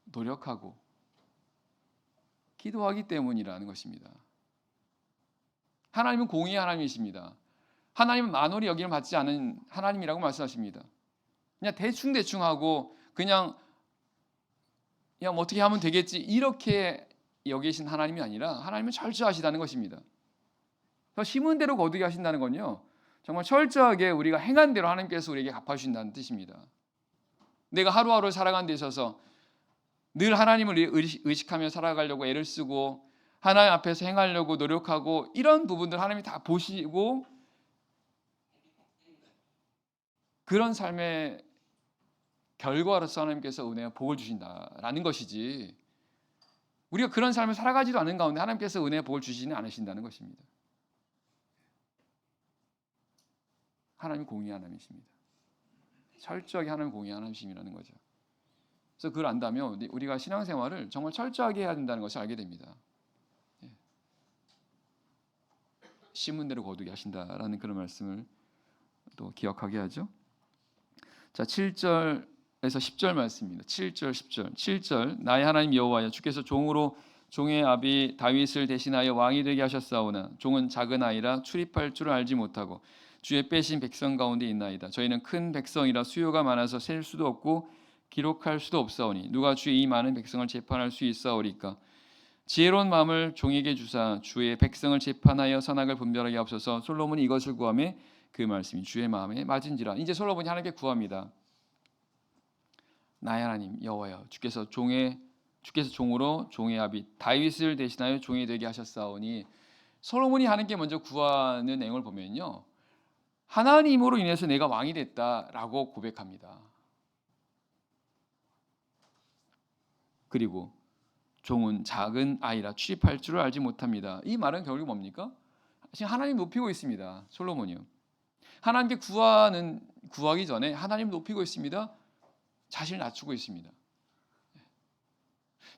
노력하고 기도하기 때문이라는 것입니다. 하나님은 공의의 하나님이십니다. 하나님은 만홀히 여김을 받지 않은 하나님이라고 말씀하십니다. 그냥 대충 하고 그냥 어떻게 하면 되겠지 이렇게 여기신 하나님이 아니라 하나님은 철저하시다는 것입니다. 그래서 심은 대로 거두게 하신다는 건요, 정말 철저하게 우리가 행한 대로 하나님께서 우리에게 갚아주신다는 뜻입니다. 내가 하루하루 살아가는 데 있어서 늘 하나님을 의식하며 살아가려고 애를 쓰고 하나님 앞에서 행하려고 노력하고 이런 부분들 하나님이 다 보시고 그런 삶의 결과로서 하나님께서 은혜와 복을 주신다라는 것이지, 우리가 그런 삶을 살아가지도 않은 가운데 하나님께서 은혜와 복을 주시지는 않으신다는 것입니다. 하나님 공의한 하나님이십니다. 철저하게 하나님 공의한 하나님이라는 거죠. 그래서 그걸 안다면 우리가 신앙생활을 정말 철저하게 해야 된다는 것을 알게 됩니다. 심문대로 거두게 하신다라는 그런 말씀을 또 기억하게 하죠. 자, 7절에서 10절 말씀입니다. 7절 10절. 7절 나의 하나님 여호와여 주께서 종으로 종의 아비 다윗을 대신하여 왕이 되게 하셨사오나 종은 작은 아이라 출입할 줄을 알지 못하고 주의 빼신 백성 가운데 있나이다. 저희는 큰 백성이라 수요가 많아서 셀 수도 없고 기록할 수도 없사오니 누가 주의 이 많은 백성을 재판할 수 있사오리까. 지혜로운 마음을 종에게 주사 주의 백성을 재판하여 선악을 분별하게 하옵소서. 솔로몬이 이것을 구하며 그 말씀이 주의 마음에 맞은지라. 이제 솔로몬이 하나님께 구합니다. 나의 하나님 여호와여 주께서 종으로 종의 아비 다윗을 대신하여 종이 되게 하셨사오니, 솔로몬이 하나님께 먼저 구하는 내용을 보면요, 하나님으로 인해서 내가 왕이 됐다라고 고백합니다. 그리고 종은 작은 아이라 출입할 줄을 알지 못합니다. 이 말은 결국 뭡니까? 지금 하나님 높이고 있습니다. 솔로몬이요. 하나님께 구하기 전에 하나님 높이고 있습니다. 자신을 낮추고 있습니다.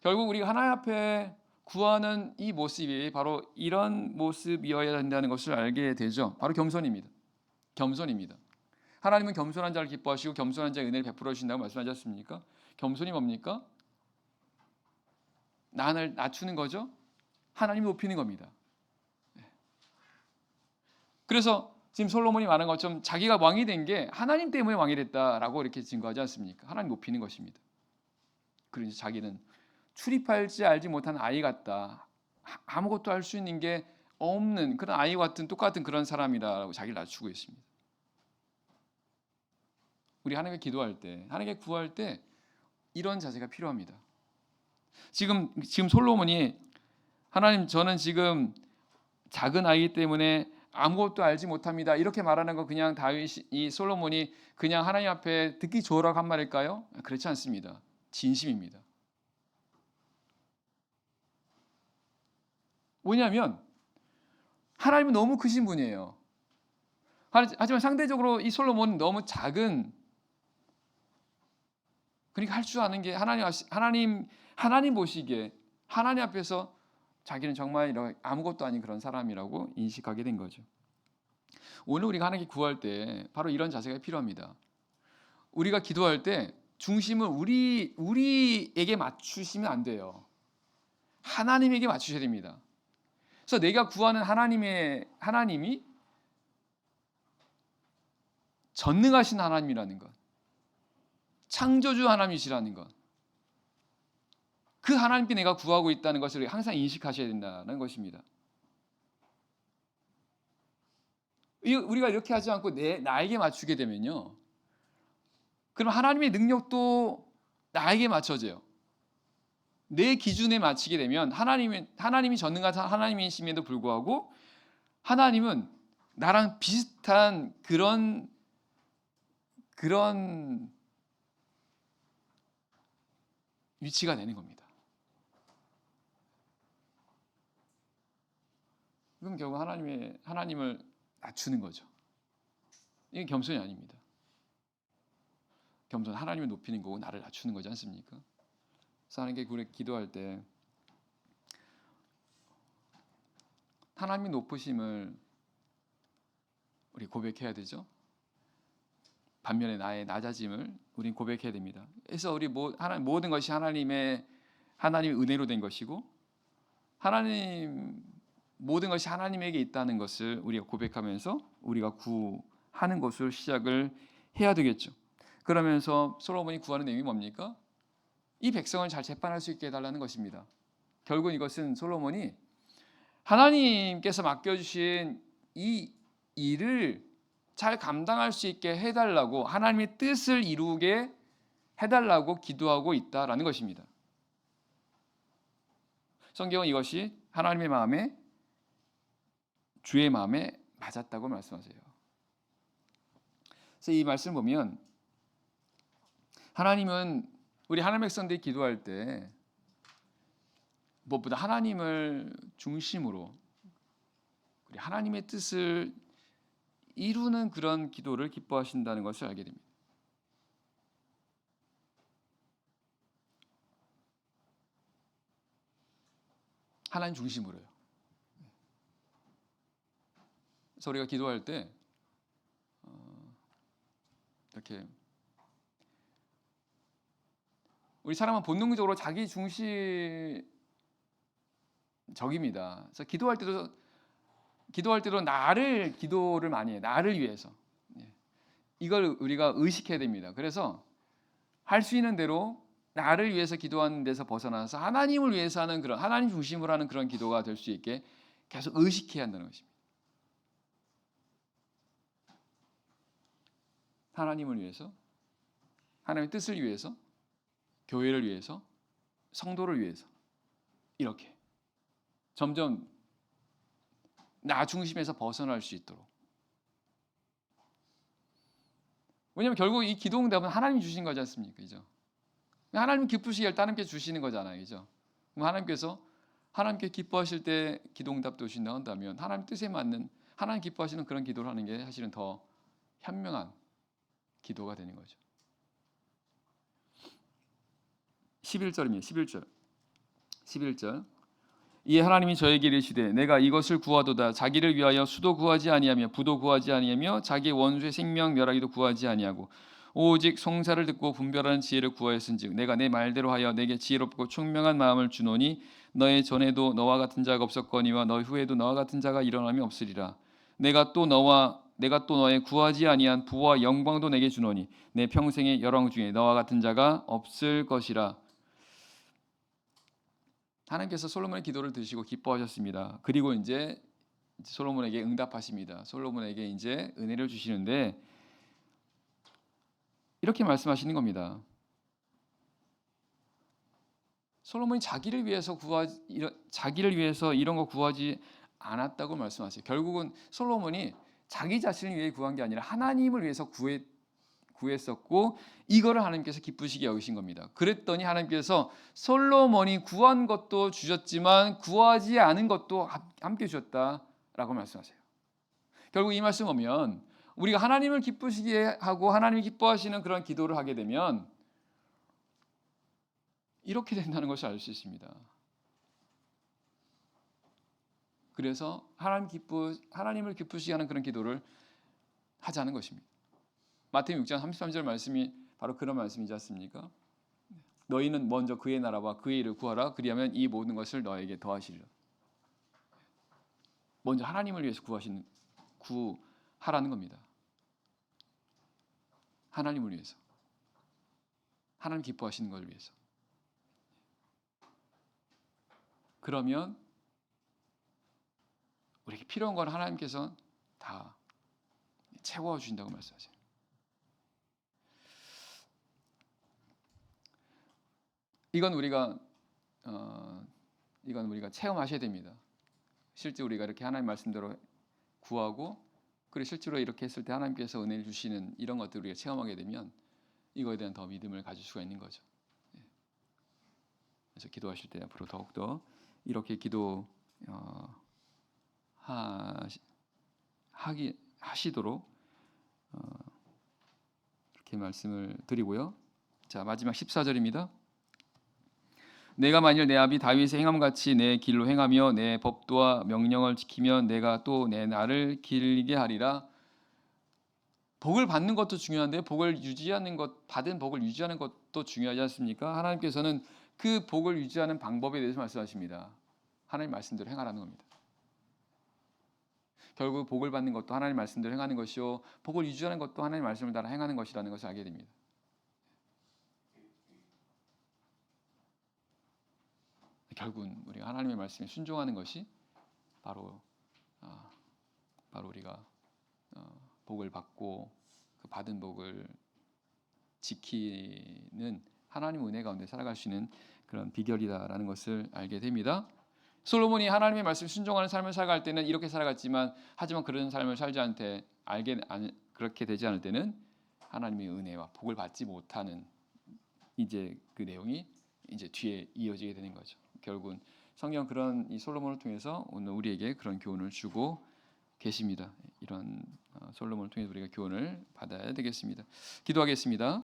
결국 우리가 하나님 앞에 구하는 이 모습이 바로 이런 모습이어야 된다는 것을 알게 되죠. 바로 겸손입니다. 겸손입니다. 하나님은 겸손한 자를 기뻐하시고 겸손한 자의 은혜를 베풀어 주신다고 말씀하지 않습니까? 겸손이 뭡니까? 나를 낮추는 거죠. 하나님 높이는 겁니다. 그래서 지금 솔로몬이 말한 것처럼 자기가 왕이 된 게 하나님 때문에 왕이 됐다라고 이렇게 증거하지 않습니까? 하나님 높이는 것입니다. 그러니 자기는 출입할지 알지 못한 아이 같다, 아무것도 할 수 있는 게 없는 그런 아이 같은 똑같은 그런 사람이라고 자기를 낮추고 있습니다. 우리 하나님께 기도할 때, 하나님께 구할 때 이런 자세가 필요합니다. 지금 솔로몬이 하나님 저는 지금 작은 아이기 때문에 아무것도 알지 못합니다 이렇게 말하는 거 그냥 이 솔로몬이 그냥 하나님 앞에 듣기 좋으라고 한 말일까요? 그렇지 않습니다. 진심입니다. 뭐냐면 하나님은 너무 크신 분이에요. 하지만 상대적으로 이 솔로몬은 너무 작은, 그러니까 할 줄 아는 게 하나님 보시기에 하나님 앞에서 자기는 정말 아무것도 아닌 그런 사람이라고 인식하게 된 거죠. 오늘 우리가 하나님께 구할 때 바로 이런 자세가 필요합니다. 우리가 기도할 때 중심을 우리에게 맞추시면 안 돼요. 하나님에게 맞추셔야 됩니다. 그래서 내가 구하는 하나님이 전능하신 하나님이라는 것, 창조주 하나님이시라는 것, 그 하나님께 내가 구하고 있다는 것을 항상 인식하셔야 된다는 것입니다. 우리가 이렇게 하지 않고 나에게 맞추게 되면요, 그럼 하나님의 능력도 나에게 맞춰져요. 내 기준에 맞추게 되면 하나님이 전능한 하나님이심에도 불구하고 하나님은 나랑 비슷한 그런 위치가 되는 겁니다. 그럼 결국 하나님을 낮추는 거죠. 이게 겸손이 아닙니다. 겸손 하나님을 높이는 거고 나를 낮추는 거지 않습니까? 그래서 하나님께 기도할 때 하나님의 높으심을 우리 고백해야 되죠. 반면에 나의 낮아짐을 우린 고백해야 됩니다. 그래서 우리 모든 것이 하나님의 은혜로 된 것이고 모든 것이 하나님에게 있다는 것을 우리가 고백하면서 우리가 구하는 것을 시작을 해야 되겠죠. 그러면서 솔로몬이 구하는 내용이 뭡니까? 이 백성을 잘 재판할 수 있게 해달라는 것입니다. 결국 이것은 솔로몬이 하나님께서 맡겨주신 이 일을 잘 감당할 수 있게 해달라고, 하나님의 뜻을 이루게 해달라고 기도하고 있다라는 것입니다. 성경은 이것이 하나님의 마음에 주의 마음에 맞았다고 말씀하세요. 그래서 이 말씀 보면 하나님은 우리 하나님의 백성들이 기도할 때 무엇보다 하나님을 중심으로 우리 하나님의 뜻을 이루는 그런 기도를 기뻐하신다는 것을 알게 됩니다. 하나님 중심으로요. 그래서 우리가 기도할 때 이렇게 우리 사람은 본능적으로 자기 중심적입니다. 그래서 기도할 때도 나를 기도를 많이 해요. 나를 위해서. 이걸 우리가 의식해야 됩니다. 그래서 할 수 있는 대로 나를 위해서 기도하는 데서 벗어나서 하나님을 위해서 하는 그런 하나님 중심으로 하는 그런 기도가 될 수 있게 계속 의식해야 한다는 것입니다. 하나님을 위해서, 하나님의 뜻을 위해서, 교회를 위해서, 성도를 위해서 이렇게 점점 나 중심에서 벗어날 수 있도록. 왜냐하면 결국 이 기도 응답은 하나님이 주신 거지 않습니까? 그죠? 하나님 기쁘시게 할 때 하나님께 주시는 거잖아요. 그죠? 그럼 하나님께서 하나님께 기뻐하실 때 기도 응답도 주신다 한다면 하나님 뜻에 맞는 하나님 기뻐하시는 그런 기도를 하는 게 사실은 더 현명한 기도가 되는 거죠. 11절입니다. 11절. 이에 하나님이 저에게 이르시되 내가 이것을 구하도다 자기를 위하여 수도 구하지 아니하며 부도 구하지 아니하며 자기 원수의 생명 멸하기도 구하지 아니하고 오직 송사를 듣고 분별하는 지혜를 구하였은즉 내가 내 말대로 하여 내게 지혜롭고 총명한 마음을 주노니 너의 전에도 너와 같은 자가 없었거니와 너 후에도 너와 같은 자가 일어남이 없으리라. 내가 또 너의 구하지 아니한 부와 영광도 내게 주노니 내 평생의 열왕 중에 너와 같은 자가 없을 것이라. 하나님께서 솔로몬의 기도를 들으시고 기뻐하셨습니다. 그리고 이제 솔로몬에게 응답하십니다. 솔로몬에게 이제 은혜를 주시는데 이렇게 말씀하시는 겁니다. 솔로몬이 자기를 위해서 이런 거 구하지 않았다고 말씀하세요. 결국은 솔로몬이 자기 자신을 위해 구한 게 아니라 하나님을 위해서 구했었고 이거를 하나님께서 기쁘시게 여기신 겁니다. 그랬더니 하나님께서 솔로몬이 구한 것도 주셨지만 구하지 않은 것도 함께 주셨다라고 말씀하세요. 결국 이 말씀 보면 우리가 하나님을 기쁘시게 하고 하나님이 기뻐하시는 그런 기도를 하게 되면 이렇게 된다는 것을 알 수 있습니다. 그래서 하나님을 기쁘시게 하는 그런 기도를 하자는 것입니다. 마태복음 6장 33절 말씀이 바로 그런 말씀이지 않습니까? 너희는 먼저 그의 나라와 그의 일을 구하라. 그리하면 이 모든 것을 너에게 더하시리라. 먼저 하나님을 위해서 구하라는 겁니다. 하나님을 위해서. 하나님 기뻐하시는 걸 위해서. 그러면 우리에게 필요한 건 하나님께서 다 채워주신다고 말씀하세요. 이건 우리가 체험하셔야 됩니다. 실제 우리가 이렇게 하나님 말씀대로 구하고 그리고 실제로 이렇게 했을 때 하나님께서 은혜를 주시는 이런 것들을 우리가 체험하게 되면 이거에 대한 더 믿음을 가질 수가 있는 거죠. 그래서 기도하실 때 앞으로 더욱더 이렇게 하시도록 이렇게 말씀을 드리고요. 자, 마지막 14절입니다. 내가 만일 내 아비 다윗의 행함같이 내 길로 행하며 내 법도와 명령을 지키면 내가 또 내 날을 길게 하리라. 복을 받는 것도 중요한데 받은 복을 유지하는 것도 중요하지 않습니까? 하나님께서는 그 복을 유지하는 방법에 대해서 말씀하십니다. 하나님 말씀대로 행하라는 겁니다. 결국 복을 받는 것도 하나님 말씀대로 행하는 것이요 복을 유지하는 것도 하나님 말씀을 따라 행하는 것이라는 것을 알게 됩니다. 결국은 우리가 하나님의 말씀에 순종하는 것이 바로 우리가 복을 받고 그 받은 복을 지키는 하나님 은혜 가운데 살아갈 수 있는 그런 비결이다라는 것을 알게 됩니다. 솔로몬이 하나님의 말씀 순종하는 삶을 살아갈 때는 이렇게 살아갔지만 하지만 그런 삶을 살지 않되 그렇게 되지 않을 때는 하나님의 은혜와 복을 받지 못하는 이제 그 내용이 이제 뒤에 이어지게 되는 거죠. 결국은 성경 그런 이 솔로몬을 통해서 오늘 우리에게 그런 교훈을 주고 계십니다. 이런 솔로몬을 통해서 우리가 교훈을 받아야 되겠습니다. 기도하겠습니다.